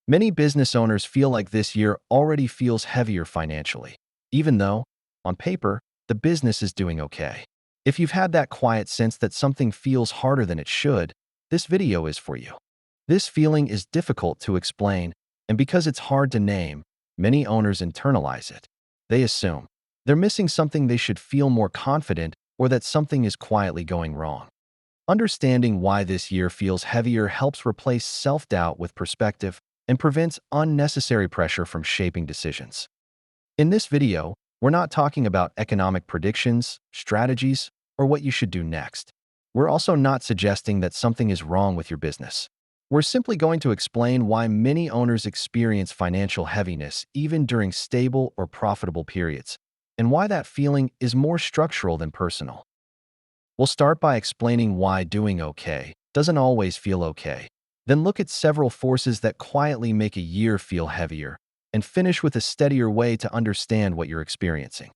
Many business owners feel like this year already feels heavier financially, even though, on paper, the business is doing okay. If you've had that quiet sense that something feels harder than it should, this video is for you. This feeling is difficult to explain, and because it's hard to name, many owners internalize it. They assume they're missing something, they should feel more confident, or that something is quietly going wrong. Understanding why this year feels heavier helps replace self-doubt with perspective and prevents unnecessary pressure from shaping decisions. In this video, we're not talking about economic predictions, strategies, or what you should do next. We're also not suggesting that something is wrong with your business. We're simply going to explain why many owners experience financial heaviness even during stable or profitable periods, and why that feeling is more structural than personal. We'll start by explaining why doing okay doesn't always feel okay. Then look at several forces that quietly make a year feel heavier, and finish with a steadier way to understand what you're experiencing.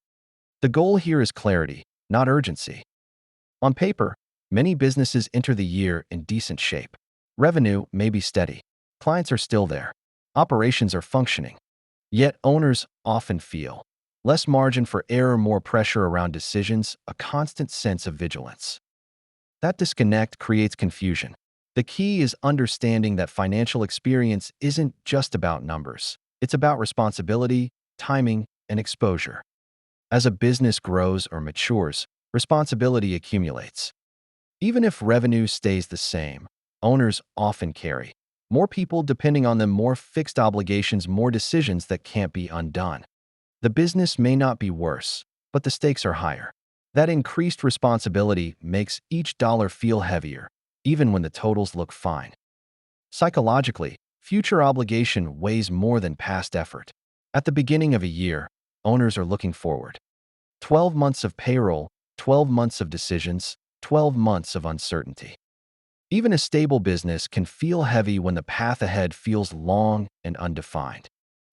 The goal here is clarity, not urgency. On paper, many businesses enter the year in decent shape. Revenue may be steady. Clients are still there. Operations are functioning. Yet owners often feel less margin for error, more pressure around decisions, a constant sense of vigilance. That disconnect creates confusion. The key is understanding that financial experience isn't just about numbers. It's about responsibility, timing, and exposure. As a business grows or matures, responsibility accumulates. Even if revenue stays the same, owners often carry more people depending on them, more fixed obligations, more decisions that can't be undone. The business may not be worse, but the stakes are higher. That increased responsibility makes each dollar feel heavier, even when the totals look fine. Psychologically, future obligation weighs more than past effort. At the beginning of a year, owners are looking forward. 12 months of payroll, 12 months of decisions, 12 months of uncertainty. Even a stable business can feel heavy when the path ahead feels long and undefined.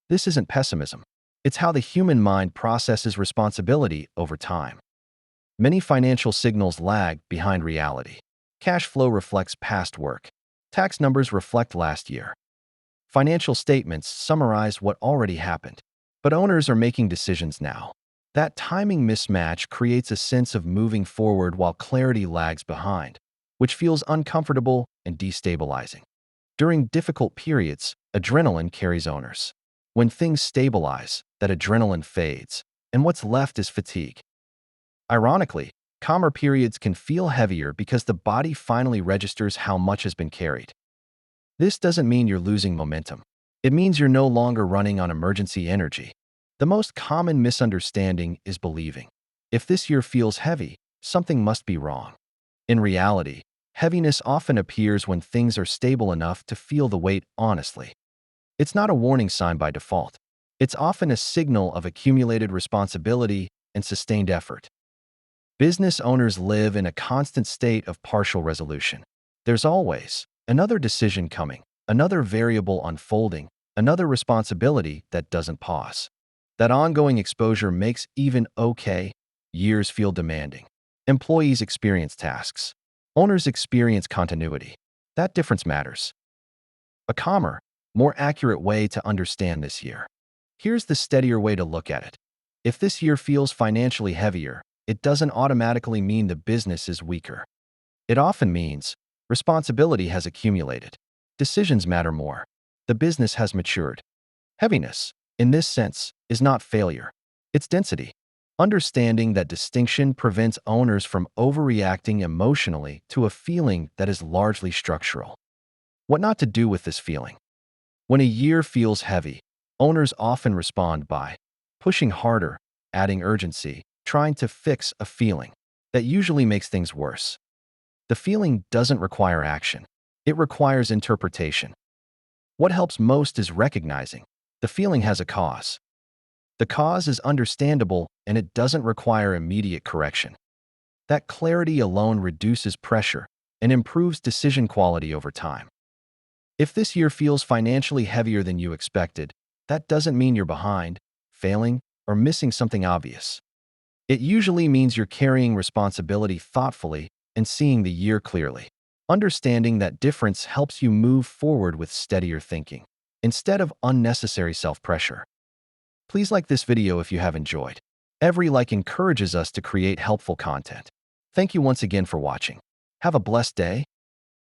This isn't pessimism. It's how the human mind processes responsibility over time. Many financial signals lag behind reality. Cash flow reflects past work. Tax numbers reflect last year. Financial statements summarize what already happened. But owners are making decisions now. That timing mismatch creates a sense of moving forward while clarity lags behind, which feels uncomfortable and destabilizing. During difficult periods, adrenaline carries owners. When things stabilize, that adrenaline fades, and what's left is fatigue. Ironically, calmer periods can feel heavier because the body finally registers how much has been carried. This doesn't mean you're losing momentum. It means you're no longer running on emergency energy. The most common misunderstanding is believing, if this year feels heavy, something must be wrong. In reality, heaviness often appears when things are stable enough to feel the weight honestly. It's not a warning sign by default. It's often a signal of accumulated responsibility and sustained effort. Business owners live in a constant state of partial resolution. There's always another decision coming, another variable unfolding, another responsibility that doesn't pause. That ongoing exposure makes even okay years feel demanding. Employees experience tasks. Owners experience continuity. That difference matters. A calmer, more accurate way to understand this year. Here's the steadier way to look at it. If this year feels financially heavier, it doesn't automatically mean the business is weaker. It often means responsibility has accumulated. Decisions matter more. The business has matured. Heaviness, in this sense, is not failure. It's density. Understanding that distinction prevents owners from overreacting emotionally to a feeling that is largely structural. What not to do with this feeling? When a year feels heavy, owners often respond by pushing harder, adding urgency, trying to fix a feeling. That usually makes things worse. The feeling doesn't require action. It requires interpretation. What helps most is recognizing the feeling has a cause. The cause is understandable and it doesn't require immediate correction. That clarity alone reduces pressure and improves decision quality over time. If this year feels financially heavier than you expected, that doesn't mean you're behind, failing, or missing something obvious. It usually means you're carrying responsibility thoughtfully and seeing the year clearly. Understanding that difference helps you move forward with steadier thinking. instead of unnecessary self-pressure. Please like this video if you have enjoyed. Every like encourages us to create helpful content. Thank you once again for watching. Have a blessed day.